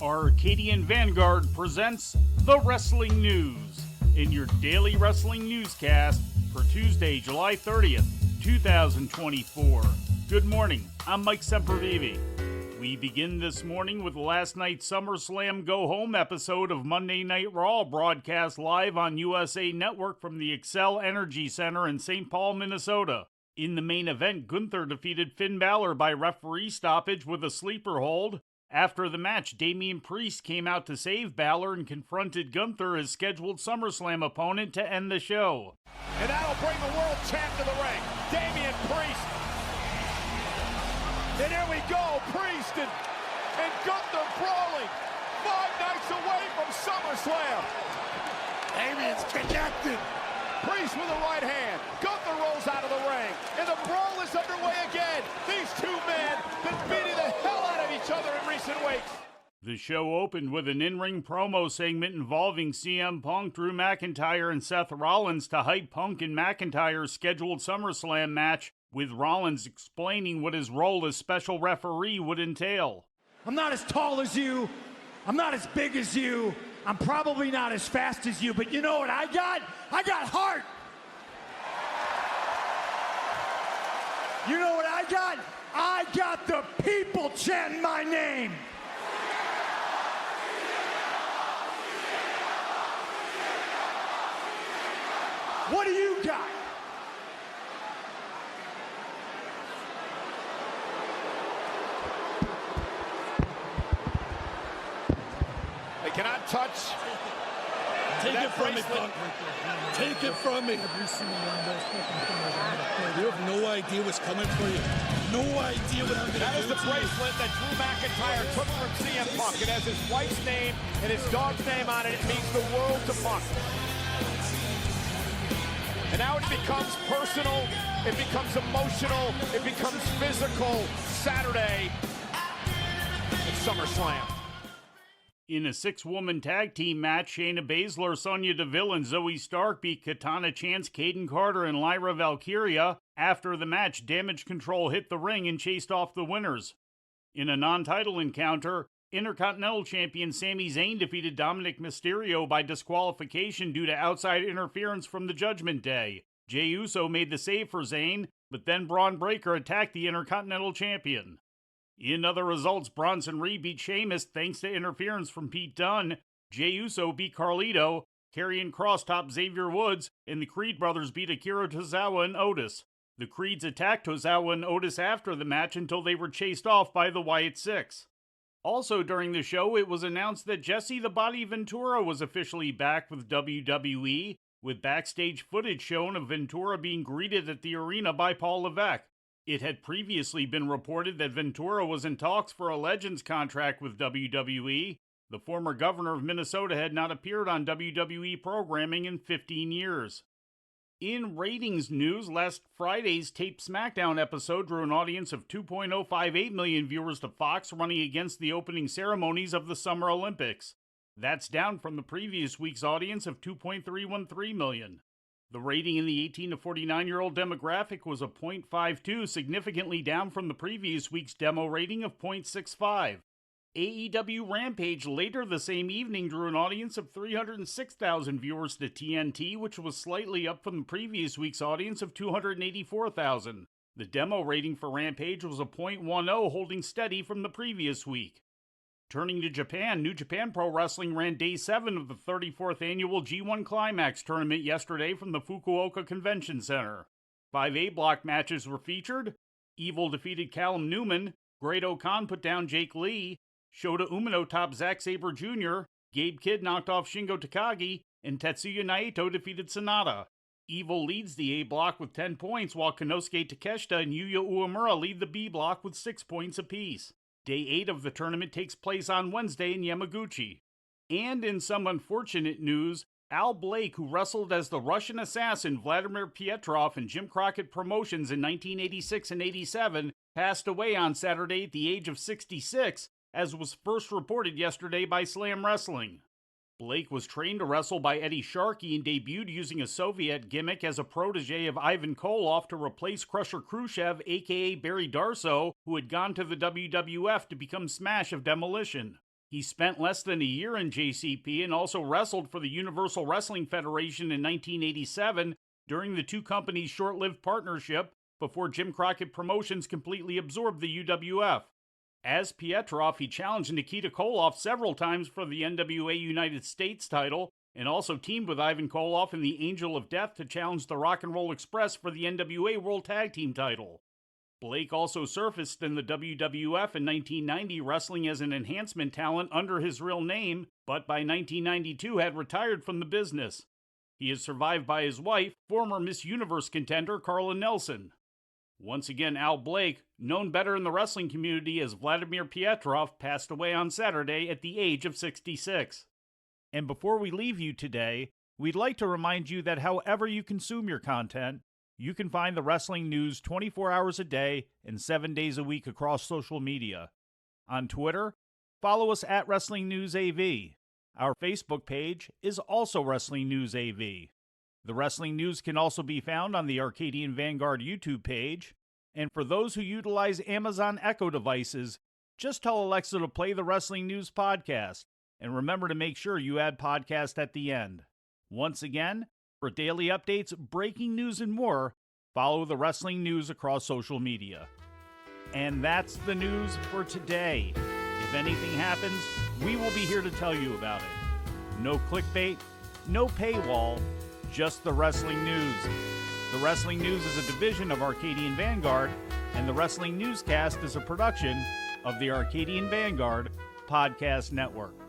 Arcadian Vanguard presents The Wrestling News in your daily wrestling newscast for Tuesday, July 30th, 2024. Good morning, I'm Mike Sempervive. We begin this morning with last night's SummerSlam Go Home episode of Monday Night Raw, broadcast live on USA Network from the Xcel Energy Center in St. Paul, Minnesota. In the main event, Gunther defeated Finn Balor by referee stoppage with a sleeper hold. After the match, Damian Priest came out to save Balor and confronted Gunther, his scheduled SummerSlam opponent, to end the show. And that'll bring the world champ to the ring, Damian Priest. And here we go, Priest and Gunther brawling 5 nights away from SummerSlam. Damian's connected. Priest with the right hand. Gunther rolls out of the ring. And the brawl is underway again. These two men been beating the hell out of each other in recent weeks. The show opened with an in-ring promo segment involving CM Punk, Drew McIntyre, and Seth Rollins to hype Punk and McIntyre's scheduled SummerSlam match, with Rollins explaining what his role as special referee would entail. I'm not as tall as you. I'm not as big as you. I'm probably not as fast as you, but you know what I got? I got heart. You know what I got? I got the people chanting my name. What do you got? They cannot touch. Take it from me, Punk. Take it from me. You have no idea what's coming for you. No idea what I'm going to do. That is the bracelet that Drew McIntyre took from CM Punk. It has his wife's name and his dog's name on it. It means the world to Punk. And now it becomes personal, it becomes emotional, it becomes physical Saturday at SummerSlam. In a 6-woman tag team match, Shayna Baszler, Sonya Deville, and Zoe Stark beat Katana Chance, Kaden Carter, and Lyra Valkyria. After the match, Damage Control hit the ring and chased off the winners. In a non-title encounter, Intercontinental Champion Sami Zayn defeated Dominic Mysterio by disqualification due to outside interference from the Judgment Day. Jey Uso made the save for Zayn, but then Braun Breaker attacked the Intercontinental Champion. In other results, Bronson Reed beat Sheamus thanks to interference from Pete Dunne. Jey Uso beat Carlito, Karrion Kross topped Xavier Woods, and the Creed brothers beat Akira Tozawa and Otis. The Creeds attacked Tozawa and Otis after the match until they were chased off by the Wyatt Six. Also during the show, it was announced that Jesse the Body Ventura was officially back with WWE, with backstage footage shown of Ventura being greeted at the arena by Paul Levesque. It had previously been reported that Ventura was in talks for a Legends contract with WWE. The former governor of Minnesota had not appeared on WWE programming in 15 years. In ratings news, last Friday's taped SmackDown episode drew an audience of 2.058 million viewers to Fox, running against the opening ceremonies of the Summer Olympics. That's down from the previous week's audience of 2.313 million. The rating in the 18 to 49-year-old demographic was a 0.52, significantly down from the previous week's demo rating of 0.65. AEW Rampage later the same evening drew an audience of 306,000 viewers to TNT, which was slightly up from the previous week's audience of 284,000. The demo rating for Rampage was a 0.10, holding steady from the previous week. Turning to Japan, New Japan Pro Wrestling ran Day 7 of the 34th Annual G1 Climax tournament yesterday from the Fukuoka Convention Center. 5 A-block matches were featured. Evil defeated Callum Newman, Great-O-Khan put down Jake Lee, Shota Umino topped Zack Sabre Jr., Gabe Kidd knocked off Shingo Takagi, and Tetsuya Naito defeated Sonata. Evil leads the A-block with 10 points, while Konosuke Takeshita and Yuya Uemura lead the B-block with 6 points apiece. Day 8 of the tournament takes place on Wednesday in Yamaguchi. And in some unfortunate news, Al Blake, who wrestled as the Russian assassin Vladimir Pietrov in Jim Crockett Promotions in 1986 and 87, passed away on Saturday at the age of 66, as was first reported yesterday by Slam Wrestling. Blake was trained to wrestle by Eddie Sharkey and debuted using a Soviet gimmick as a protege of Ivan Koloff to replace Crusher Khrushchev, aka Barry Darsow, who had gone to the WWF to become Smash of Demolition. He spent less than a year in JCP and also wrestled for the Universal Wrestling Federation in 1987 during the two companies' short-lived partnership before Jim Crockett Promotions completely absorbed the UWF. As Pietroff, he challenged Nikita Koloff several times for the NWA United States title and also teamed with Ivan Koloff and the Angel of Death to challenge the Rock and Roll Express for the NWA World Tag Team title. Blake also surfaced in the WWF in 1990 wrestling as an enhancement talent under his real name, but by 1992 had retired from the business. He is survived by his wife, former Miss Universe contender Carla Nelson. Once again, Al Blake, known better in the wrestling community as Vladimir Pietroff, passed away on Saturday at the age of 66. And before we leave you today, we'd like to remind you that however you consume your content, you can find the wrestling news 24 hours a day and 7 days a week across social media. On Twitter, follow us at Wrestling News AV. Our Facebook page is also Wrestling News AV. The Wrestling News can also be found on the Arcadian Vanguard YouTube page. And for those who utilize Amazon Echo devices, just tell Alexa to play the Wrestling News podcast. And remember to make sure you add podcast at the end. Once again, for daily updates, breaking news, and more, follow the Wrestling News across social media. And that's the news for today. If anything happens, we will be here to tell you about it. No clickbait, no paywall, just the Wrestling News. The Wrestling News is a division of Arcadian Vanguard, and the Wrestling Newscast is a production of the Arcadian Vanguard Podcast Network.